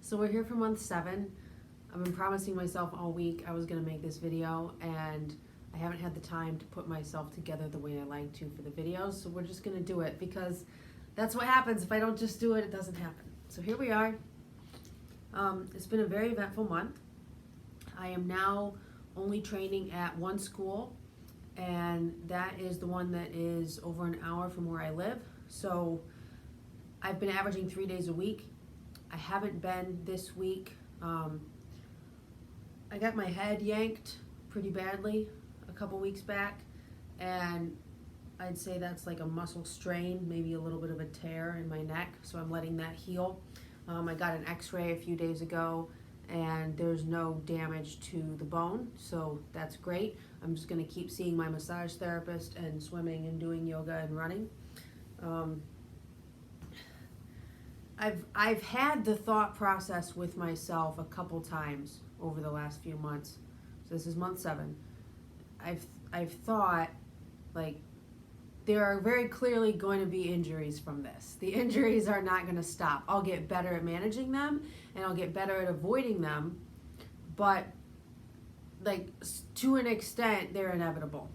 So we're here for month 7. I've been promising myself all week I was going to make this video, and I haven't had the time to put myself together the way I like to for the videos, so we're just going to do it because that's what happens. If I don't just do it, it doesn't happen. So here we are. It's been a very eventful month. I am now only training at one school, and that is the one that is over an hour from where I live. So I've been averaging 3 days a week. I haven't been this week. I got my head yanked pretty badly a couple weeks back, and I'd say that's like a muscle strain, maybe a little bit of a tear in my neck, so I'm letting that heal. I got an x-ray a few days ago, and there's no damage to the bone, so that's great. I'm just going to keep seeing my massage therapist and swimming and doing yoga and running. I've had the thought process with myself a couple times over the last few months. So this is month 7. I've thought, like, there are very clearly going to be injuries from this. The injuries are not going to stop. I'll get better at managing them, and I'll get better at avoiding them, but like to an extent, they're inevitable.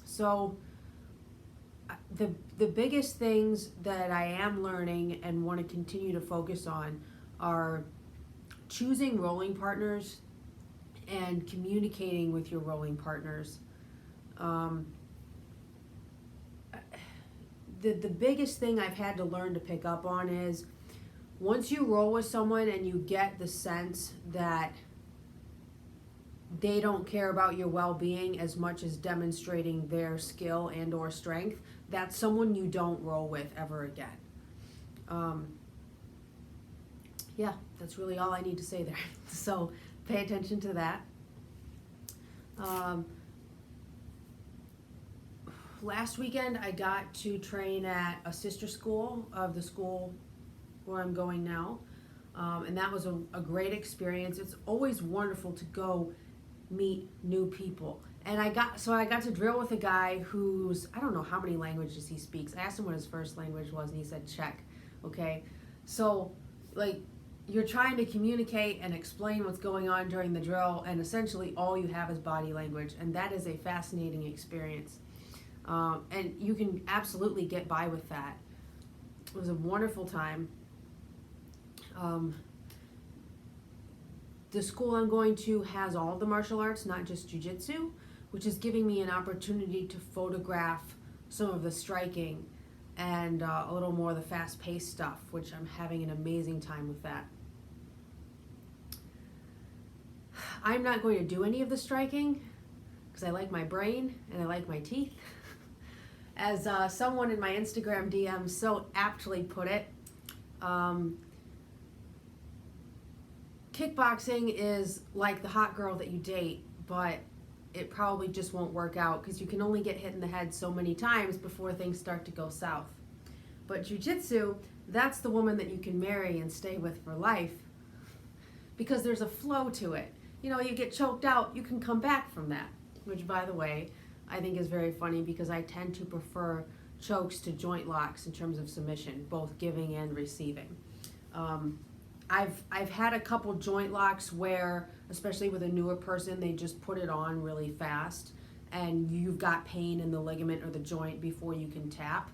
So the biggest things that I am learning and want to continue to focus on are choosing rolling partners and communicating with your rolling partners. The biggest thing I've had to learn to pick up on is once you roll with someone and you get the sense that they don't care about your well-being as much as demonstrating their skill and or strength, that's someone you don't roll with ever again. Yeah, that's really all I need to say there. So pay attention to that. Last weekend I got to train at a sister school of the school where I'm going now, and that was a great experience. It's always wonderful to go meet new people. And I got to drill with a guy who's, I don't know how many languages he speaks. I asked him what his first language was, and he said Czech. Okay, so like you're trying to communicate and explain what's going on during the drill, and essentially all you have is body language, and that is a fascinating experience. And you can absolutely get by with that. It was a wonderful time. The school I'm going to has all the martial arts, not just jiu-jitsu, which is giving me an opportunity to photograph some of the striking and a little more of the fast-paced stuff, which I'm having an amazing time with that. I'm not going to do any of the striking because I like my brain and I like my teeth. As someone in my Instagram DM so aptly put it, kickboxing is like the hot girl that you date, but it probably just won't work out because you can only get hit in the head so many times before things start to go south. But jiu-jitsu, that's the woman that you can marry and stay with for life because there's a flow to it. You know, you get choked out, you can come back from that, which, by the way, I think is very funny because I tend to prefer chokes to joint locks in terms of submission, both giving and receiving. I've had a couple joint locks where, especially with a newer person, they just put it on really fast and you've got pain in the ligament or the joint before you can tap.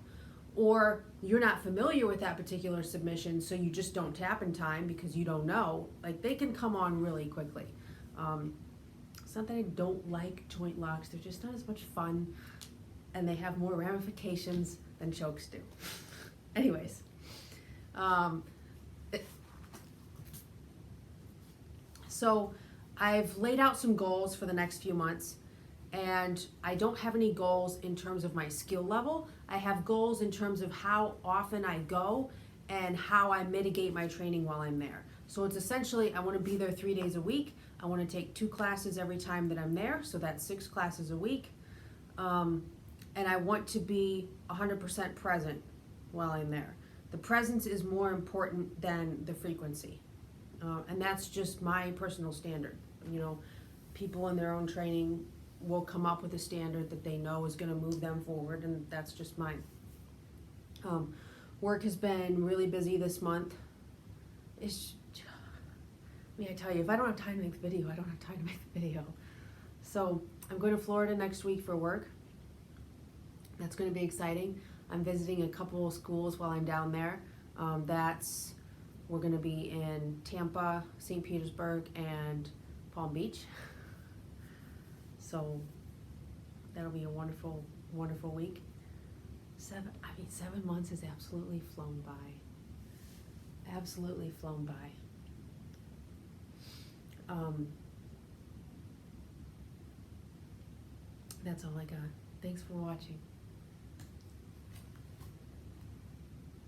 Or you're not familiar with that particular submission, so you just don't tap in time because you don't know. Like, they can come on really quickly. It's not that I don't like joint locks, they're just not as much fun and they have more ramifications than chokes do. Anyways, so I've laid out some goals for the next few months, and I don't have any goals in terms of my skill level. I have goals in terms of how often I go and how I mitigate my training while I'm there. So it's essentially, I want to be there 3 days a week. I want to take 2 classes every time that I'm there, so that's 6 classes a week. And I want to be 100% present while I'm there. The presence is more important than the frequency. And that's just my personal standard. You know, people in their own training will come up with a standard that they know is going to move them forward, and that's just mine. Work has been really busy this month. I tell you, if I don't have time to make the video, I don't have time to make the video. So I'm going to Florida next week for work. That's going to be exciting. I'm visiting a couple of schools while I'm down there. We're going to be in Tampa, St. Petersburg, and Palm Beach. So that'll be a wonderful, wonderful week. 7 months has absolutely flown by. Absolutely flown by. That's all I got. Thanks for watching.